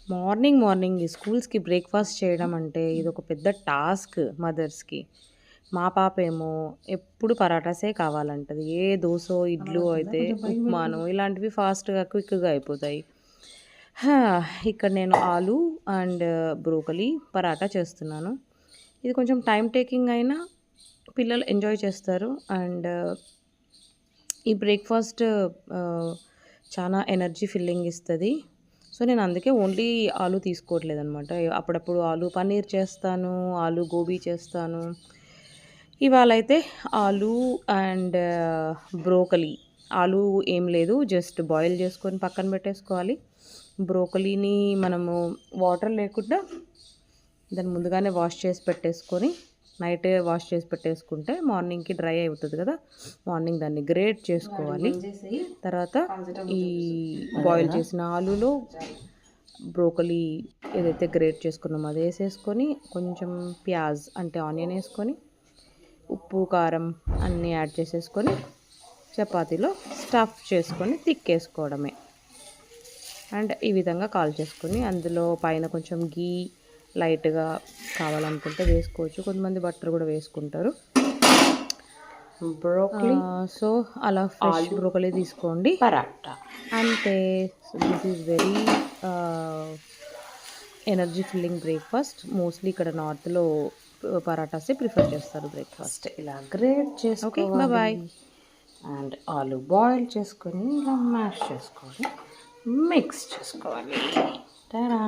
Morning ఈ స్కూల్స్‌కి breakfast చేయడం అంటే ఇదొక పెద్ద టాస్క్ మదర్స్‌కి. మా పాపేమో ఎప్పుడు పరాటాసే కావాలంటది. ఏ దోసో, ఇడ్లీ అయితే ఉప్మానో ఇలాంటివి ఫాస్ట్‌గా, క్విక్‌గా అయిపోతాయి. హా! ఇక్కడ నేను ఆలు అండ్ బ్రోకలీ పరాటా చేస్తున్నాను. ఇది కొంచెం టైమ్ టేకింగ్ అయినా పిల్లలు ఎంజాయ్ చేస్తారు. అండ్ ఈ బ్రేక్‌ఫాస్ట్ చానా ఎనర్జీ ఫిల్లింగ్ ఇస్తది. సో, నేను అందుకే ఓన్లీ ఆలు తీసుకోవట్లేదనమాట. అప్పుడప్పుడు ఆలు పన్నీర్ చేస్తాను, ఆలు గోబీ చేస్తాను. ఇవాళైతే ఆలు అండ్ బ్రోకలీ. ఆలు ఏం లేదు, జస్ట్ బాయిల్ చేసుకొని పక్కన పెట్టేసుకోవాలి. బ్రోకలీని మనము వాటర్ లేకుండా దాన్ని ముందుగానే వాష్ చేసి పెట్టేసుకొని, నైటే వాష్ చేసి పెట్టేసుకుంటే మార్నింగ్‌కి డ్రై అవుతది కదా! మార్నింగ్ దాన్ని గ్రేట్ చేసుకోవాలి. తర్వాత ఈ బాయిల్ చేసిన ఆలులో బ్రోకలీ ఏదైతే గ్రేట్ చేసుకున్నామో అది ఏసేసుకొని, కొంచెం ప్యాజ్ అంటే ఆనియన్ ఏసుకొని, ఉప్పు, కారం అన్నీ యాడ్ చేసేసుకొని, చపాతీలో స్టఫ్ చేసుకొని తిక్కేసుకోవడమే. అండ్ ఈ విధంగా కాల్చేసుకొని, అందులో పైన కొంచెం ఘీ లైట్‌గా కావాలనుకుంటే వేసుకోవచ్చు. కొంతమంది బటర్ కూడా వేసుకుంటారు. బ్రోకలీ సో, అలా ఫ్రెష్ ఆలు బ్రోకలీ తీసుకోండి. పరాటా. అంతే. So, this is very energy filling breakfast. Mostly ఇక్కడ నార్త్‌లో పరాటాసే ప్రిఫర్ చేస్తారు బ్రేక్‌ఫాస్ట్. ఫస్ట్ ఇలా గ్రేట్ ఓకే. చేసుకోవాలి. బాయ్. అండ్ ఆలు బాయిల్ చేసుకొని ఇలా మ్యాష్ చేసుకొని మిక్స్ చేసుకోవాలి. టడా!